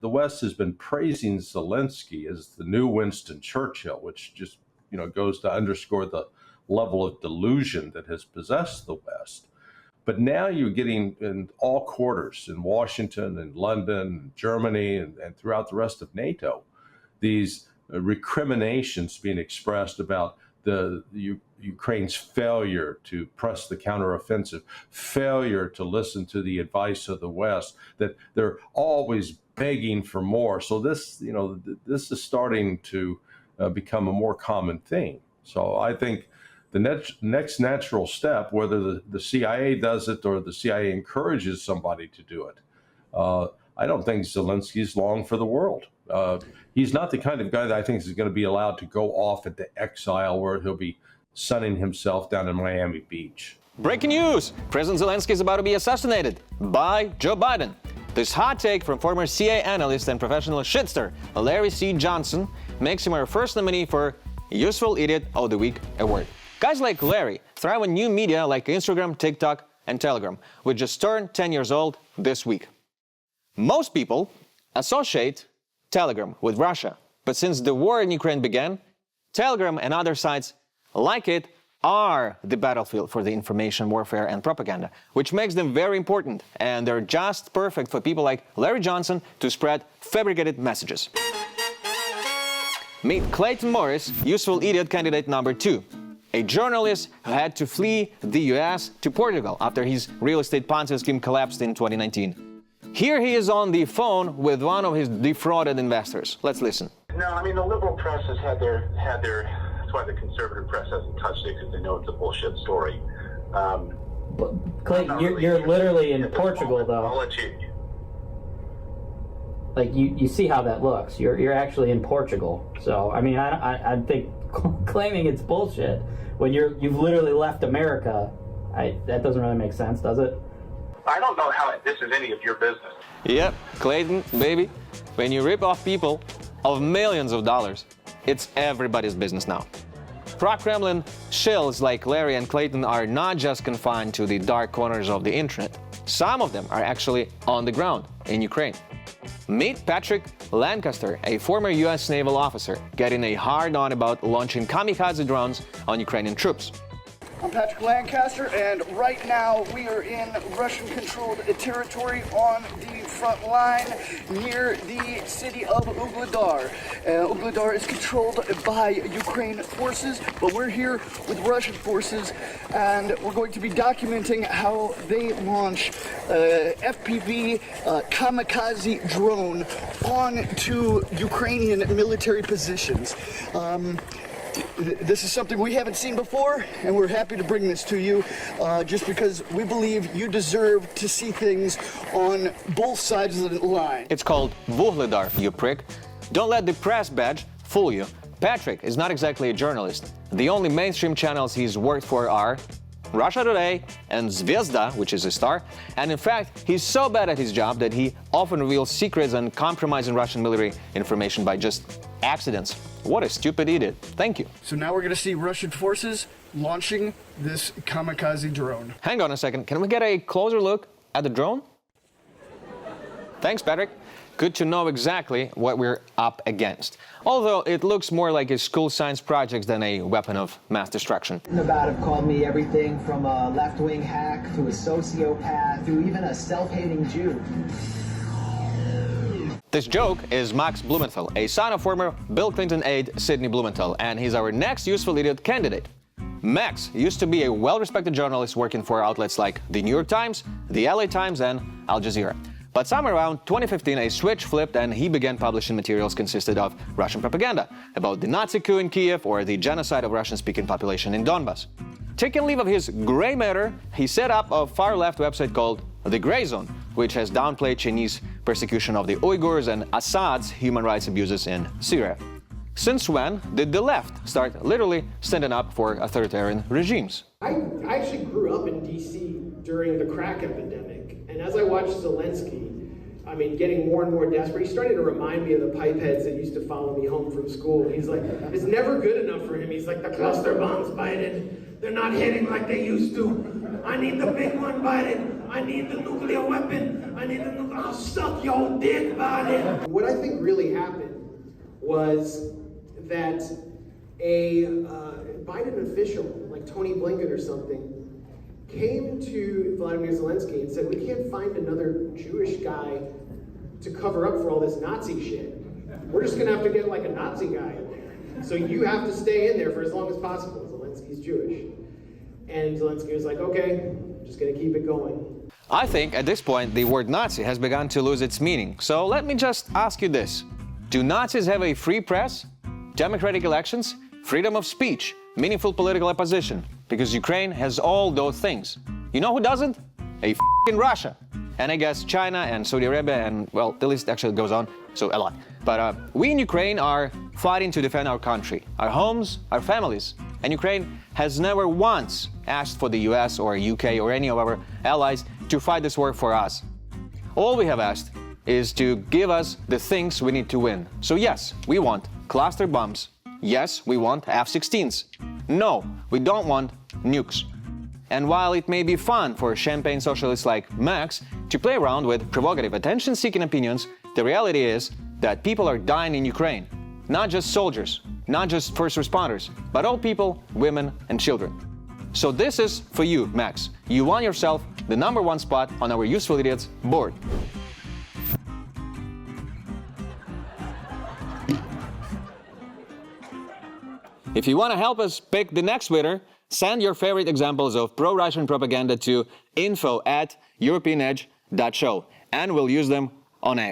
The West has been praising Zelensky as the new Winston Churchill, which just, goes to underscore the level of delusion that has possessed the West. But now you're getting in all quarters, in Washington and London, and Germany, and throughout the rest of NATO, these recriminations being expressed about Ukraine's failure to press the counteroffensive, failure to listen to the advice of the West, that they're always begging for more. So this is starting to become a more common thing. So I think the next natural step, whether the CIA does it or the CIA encourages somebody to do it, I don't think Zelensky's long for the world. He's not the kind of guy that I think is going to be allowed to go off into exile where he'll be sunning himself down in Miami Beach. Breaking news! President Zelensky is about to be assassinated by Joe Biden. This hot take from former CIA analyst and professional shitster Larry C. Johnson makes him our first nominee for Useful Idiot of the Week award. Guys like Larry thrive on new media like Instagram, TikTok, and Telegram, which just turned 10 years old this week. Most people associate Telegram with Russia, but since the war in Ukraine began, Telegram and other sites like it are the battlefield for the information warfare and propaganda, which makes them very important, and they're just perfect for people like Larry Johnson to spread fabricated messages. Meet Clayton Morris, Useful Idiot candidate number 2. A journalist who had to flee the US to Portugal after his real estate Ponzi scheme collapsed in 2019. Here he is on the phone with one of his defrauded investors. Let's listen. No, I mean, the liberal press has had their, that's why the conservative press hasn't touched it, because they know it's a bullshit story. Clayton, you're literally in Portugal, though. I'll let you. Like, you see how that looks. You're actually in Portugal. So, I mean, I think claiming it's bullshit when you've literally left America, that doesn't really make sense, does it? I don't know how this is any of your business. Yep, Clayton, baby. When you rip off people of millions of dollars, it's everybody's business now. Pro-Kremlin shills like Larry and Clayton are not just confined to the dark corners of the internet. Some of them are actually on the ground in Ukraine. Meet Patrick Lancaster, a former US naval officer, getting a hard-on about launching kamikaze drones on Ukrainian troops. I'm Patrick Lancaster, and right now we are in Russian-controlled territory on the front line near the city of Ugledar. Ugledar is controlled by Ukraine forces, but we're here with Russian forces, and we're going to be documenting how they launch FPV kamikaze drone onto Ukrainian military positions. This is something we haven't seen before, and we're happy to bring this to you just because we believe you deserve to see things on both sides of the line. It's called Vuhledar, you prick. Don't let the press badge fool you. Patrick is not exactly a journalist. The only mainstream channels he's worked for are Russia Today and Zvezda, which is a star, and in fact, he's so bad at his job that he often reveals secrets and compromising Russian military information by just accidents. What a stupid idiot. Thank you. So now we're going to see Russian forces launching this kamikaze drone. Hang on a second. Can we get a closer look at the drone? Thanks, Patrick. Good to know exactly what we're up against. Although it looks more like a school science project than a weapon of mass destruction. Nevada have called me everything from a left-wing hack to a sociopath to even a self-hating Jew. This joke is Max Blumenthal, a son of former Bill Clinton aide Sidney Blumenthal, and he's our next Useful Idiot candidate. Max used to be a well-respected journalist working for outlets like the New York Times, the LA Times, and Al Jazeera. But somewhere around 2015, a switch flipped and he began publishing materials consisted of Russian propaganda about the Nazi coup in Kiev or the genocide of Russian-speaking population in Donbass. Taking leave of his gray matter, he set up a far-left website called The Gray Zone, which has downplayed Chinese persecution of the Uyghurs and Assad's human rights abuses in Syria. Since when did the left start literally standing up for authoritarian regimes? I actually grew up in D.C. during the crack epidemic, and as I watched Zelensky, I mean, getting more and more desperate, he's starting to remind me of the pipeheads that used to follow me home from school. He's like, it's never good enough for him. He's like, the cluster bombs, Biden, they're not hitting like they used to. I need the big one, Biden. I need the nuclear weapon. I need the nuclear. I'll suck your dick, Biden. What I think really happened was that a Biden official, like Tony Blinken or something, came to Vladimir Zelensky and said, we can't find another Jewish guy to cover up for all this Nazi shit. We're just gonna have to get like a Nazi guy in there. So you have to stay in there for as long as possible. Zelensky's Jewish. And Zelensky was like, okay, just gonna keep it going. I think at this point the word Nazi has begun to lose its meaning. So let me just ask you this. Do Nazis have a free press, democratic elections, freedom of speech, meaningful political opposition? Because Ukraine has all those things. You know who doesn't? A f***ing Russia. And I guess China and Saudi Arabia and, well, the list actually goes on, so a lot. But we in Ukraine are fighting to defend our country, our homes, our families. And Ukraine has never once asked for the US or UK or any of our allies to fight this war for us. All we have asked is to give us the things we need to win. So yes, we want cluster bombs. Yes, we want F-16s. No, we don't want nukes. And while it may be fun for champagne socialists like Max to play around with provocative attention-seeking opinions, the reality is that people are dying in Ukraine. Not just soldiers, not just first responders, but all people, women, and children. So this is for you, Max. You won yourself the #1 spot on our Useful Idiots board. If you want to help us pick the next winner, send your favorite examples of pro-Russian propaganda to info@europeanedge.show, and we'll use them on air.